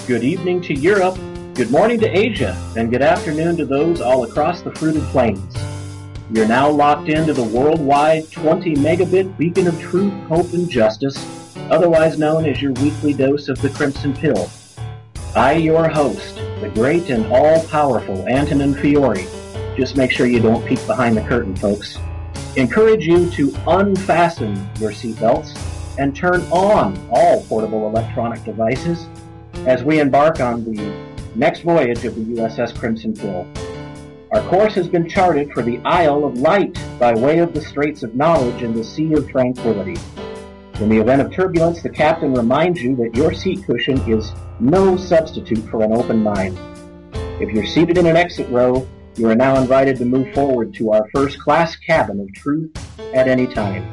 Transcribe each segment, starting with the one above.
Good evening to Europe, good morning to Asia, and good afternoon to those all across the fruited plains. You're now locked into the worldwide 20 megabit beacon of truth, hope, and justice, otherwise known as your weekly dose of the Crimson Pill. I, your host, the great and all-powerful Antonin Fiore. Just make sure you don't peek behind the curtain, folks. Encourage you to unfasten your seatbelts and turn on all portable electronic devices as we embark on the next voyage of the USS Crimson Pill. Our course has been charted for the Isle of Light by way of the Straits of Knowledge and the Sea of Tranquility. In the event of turbulence, the captain reminds you that your seat cushion is no substitute for an open mind. If you're seated in an exit row, you are now invited to move forward to our first-class cabin of truth at any time.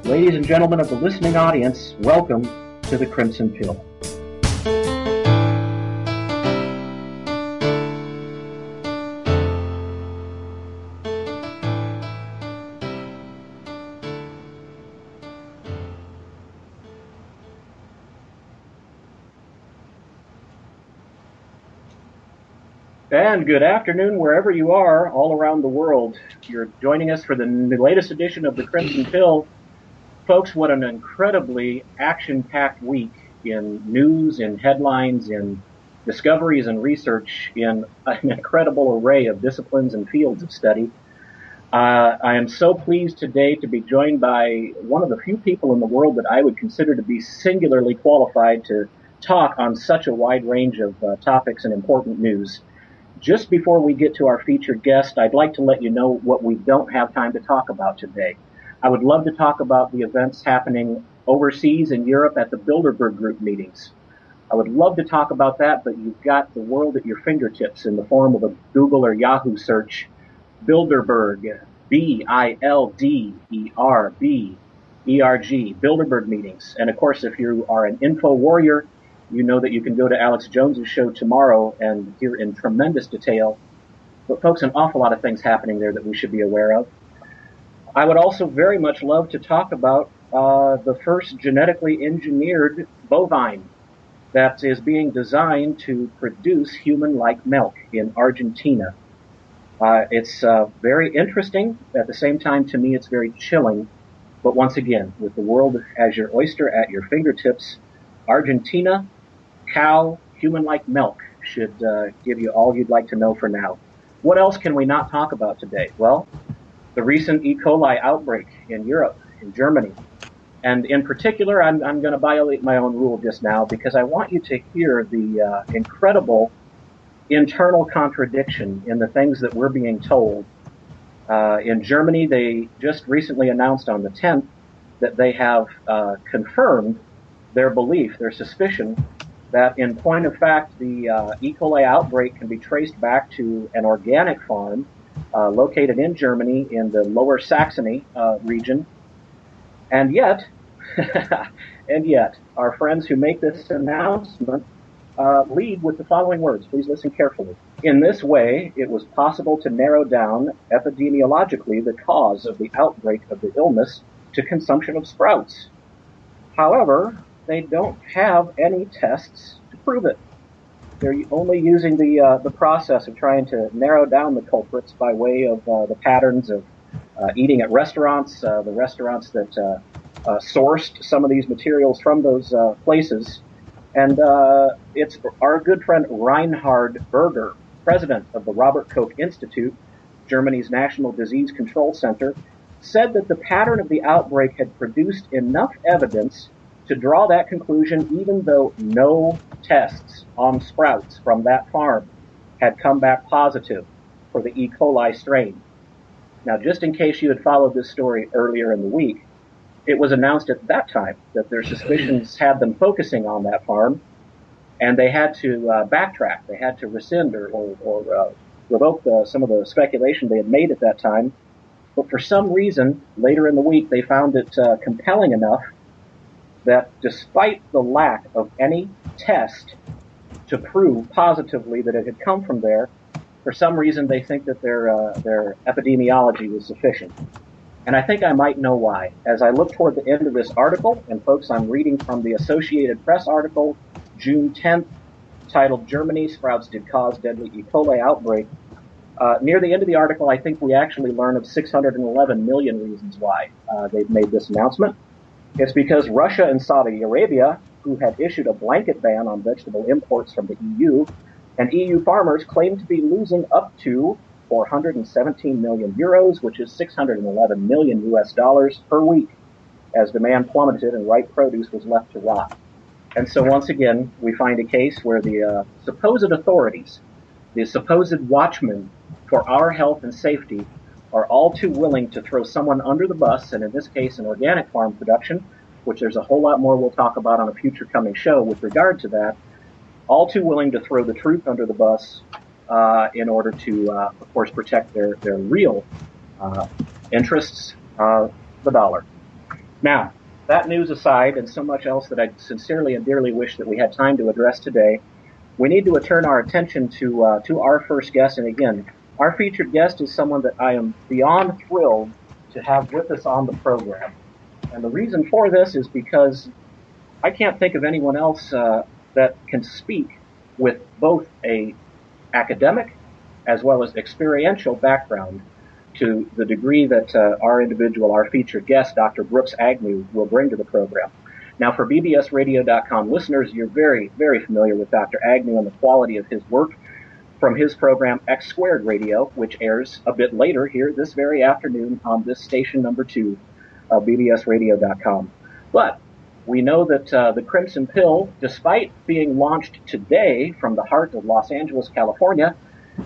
Ladies and gentlemen of the listening audience, welcome to the Crimson Pill. And good afternoon wherever you are all around the world. You're joining us for the latest edition of the Crimson Pill. Folks, what an incredibly action-packed week in news, in headlines, in discoveries and research, in an incredible array of disciplines and fields of study. I am so pleased today to be joined by one of the few people in the world that I would consider to be singularly qualified to talk on such a wide range of topics and important news. Just before we get to our featured guest, I'd like to let you know what we don't have time to talk about today. I would love to talk about the events happening overseas in Europe at the Bilderberg Group meetings. I would love to talk about that, but you've got the world at your fingertips in the form of a Google or Yahoo search. Bilderberg, B-I-L-D-E-R-B-E-R-G, Bilderberg meetings. And of course, if you are an info warrior, you know that you can go to Alex Jones's show tomorrow and hear in tremendous detail. But folks, an awful lot of things happening there that we should be aware of. I would also very much love to talk about the first genetically engineered bovine that is being designed to produce human-like milk in Argentina. It's very interesting. At the same time, to me, it's very chilling. But once again, with the world as your oyster at your fingertips, Argentina, cow, human-like milk should give you all you'd like to know for now. What else can we not talk about today? Well, the recent E. coli outbreak in Europe, in Germany. And in particular, I'm going to violate my own rule just now because I want you to hear the incredible internal contradiction in the things that we're being told. In Germany, they just recently announced on the 10th that they have confirmed their belief, their suspicion, that in point of fact, the E. coli outbreak can be traced back to an organic farm located in Germany in the Lower Saxony region. And yet, our friends who make this announcement lead with the following words. Please listen carefully. In this way, it was possible to narrow down epidemiologically the cause of the outbreak of the illness to consumption of sprouts. However, they don't have any tests to prove it. They're only using the process of trying to narrow down the culprits by way of the patterns of eating at restaurants, the restaurants that sourced some of these materials from those places. And it's our good friend Reinhard Berger, president of the Robert Koch Institute, Germany's National Disease Control Center, said that the pattern of the outbreak had produced enough evidence to draw that conclusion, even though no tests on sprouts from that farm had come back positive for the E. coli strain. Now, just in case you had followed this story earlier in the week, it was announced at that time that their suspicions had them focusing on that farm, and they had to backtrack. They had to rescind or revoke some of the speculation they had made at that time. But for some reason, later in the week, they found it compelling enough that despite the lack of any test to prove positively that it had come from there, for some reason they think that their epidemiology was sufficient. And I think I might know why. As I look toward the end of this article, and folks, I'm reading from the Associated Press article, June 10th, titled Germany Sprouts Did Cause Deadly E. coli Outbreak. Near the end of the article, I think we actually learn of 611 million reasons why they've made this announcement. It's because Russia and Saudi Arabia, who had issued a blanket ban on vegetable imports from the EU, and EU farmers claim to be losing up to 417 million euros, which is 611 million US dollars per week, as demand plummeted and ripe produce was left to rot. And so once again, we find a case where the supposed authorities, the supposed watchmen for our health and safety, are all too willing to throw someone under the bus, and in this case, an organic farm production, which there's a whole lot more we'll talk about on a future coming show with regard to that, all too willing to throw the truth under the bus in order to, of course, protect their real interests, the dollar. Now, that news aside, and so much else that I sincerely and dearly wish that we had time to address today, we need to turn our attention to our first guest. And again, our featured guest is someone that I am beyond thrilled to have with us on the program. And the reason for this is because I can't think of anyone else that can speak with both a academic as well as experiential background to the degree that our featured guest, Dr. Brooks Agnew, will bring to the program. Now, for bbsradio.com listeners, you're very, very familiar with Dr. Agnew and the quality of his work from his program X Squared Radio, which airs a bit later here this very afternoon on this station number 2 of bbsradio.com. But we know that the Crimson Pill, despite being launched today from the heart of Los Angeles, California,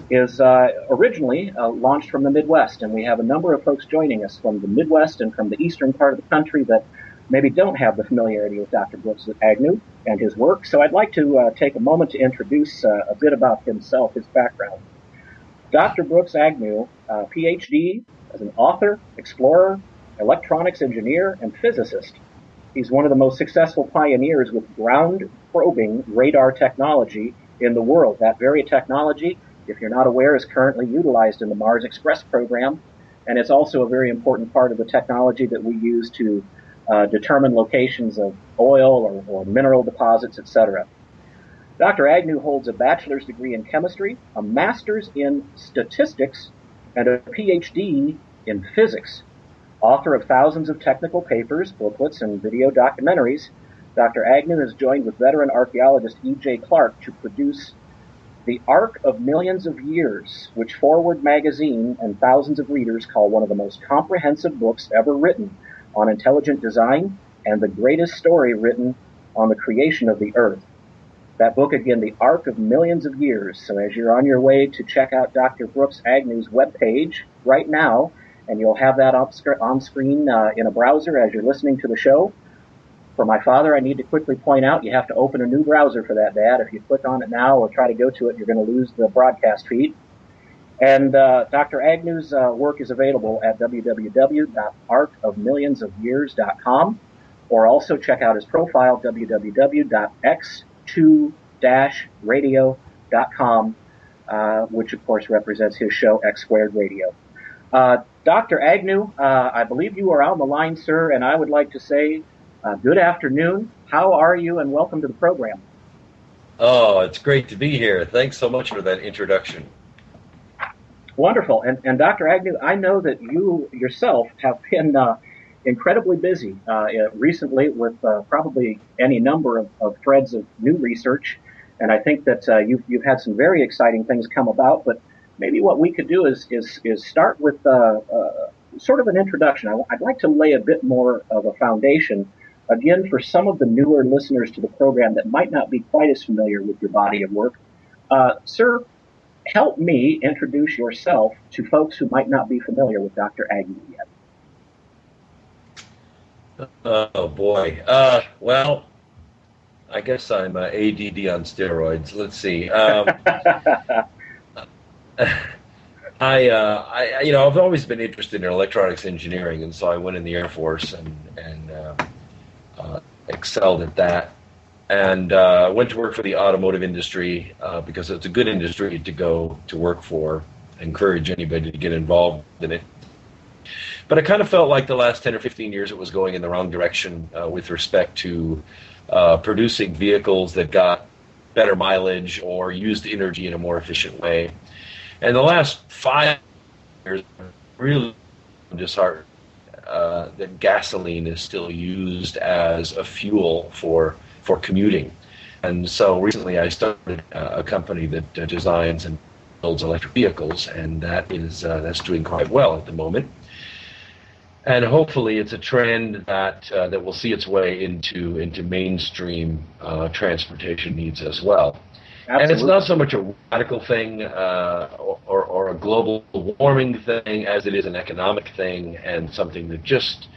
is originally launched from the Midwest. And we have a number of folks joining us from the Midwest and from the eastern part of the country that maybe don't have the familiarity with Dr. Brooks Agnew and his work. So I'd like to take a moment to introduce a bit about himself, his background. Dr. Brooks Agnew, PhD, as an author, explorer, electronics engineer, and physicist. He's one of the most successful pioneers with ground-probing radar technology in the world. That very technology, if you're not aware, is currently utilized in the Mars Express program, and it's also a very important part of the technology that we use to determine locations of oil or mineral deposits, etc. Dr. Agnew holds a bachelor's degree in chemistry, a master's in statistics, and a PhD in physics. Author of thousands of technical papers, booklets, and video documentaries, Dr. Agnew has joined with veteran archaeologist E.J. Clark to produce The Arc of Millions of Years, which Forward magazine and thousands of readers call one of the most comprehensive books ever written on intelligent design and the greatest story written on the creation of the Earth. That book, again, The Arc of Millions of Years. So as you're on your way to check out Dr. Brooks Agnew's webpage right now, and you'll have that on screen in a browser as you're listening to the show. For my father, I need to quickly point out you have to open a new browser for that, Dad. If you click on it now or try to go to it, you're going to lose the broadcast feed. And Dr. Agnew's work is available at www.arcofmillionsofyears.com, or also check out his profile, www.x2-radio.com, which, of course, represents his show, X Squared Radio. Dr. Agnew, I believe you are on the line, sir, and I would like to say good afternoon. How are you, and welcome to the program. Oh, it's great to be here. Thanks so much for that introduction. Wonderful. And Dr. Agnew, I know that you yourself have been incredibly busy recently with probably any number of threads of new research, and I think that you've had some very exciting things come about, but maybe what we could do is start with sort of an introduction. I'd like to lay a bit more of a foundation, again, for some of the newer listeners to the program that might not be quite as familiar with your body of work. Sir, help me introduce yourself to folks who might not be familiar with Dr. Agnew yet. Oh, boy. Well, I guess I'm ADD on steroids. Let's see. I've always been interested in electronics engineering, and so I went in the Air Force and excelled at that. And went to work for the automotive industry because it's a good industry to go to work for. I encourage anybody to get involved in it. But I kind of felt like the last 10 or 15 years it was going in the wrong direction with respect to producing vehicles that got better mileage or used energy in a more efficient way. And the last 5 years, really disheartened that gasoline is still used as a fuel for commuting. And so recently I started a company that designs and builds electric vehicles, and that's doing quite well at the moment. And hopefully it's a trend that will see its way into mainstream transportation needs as well. Absolutely. And it's not so much a radical thing or a global warming thing as it is an economic thing, and something that just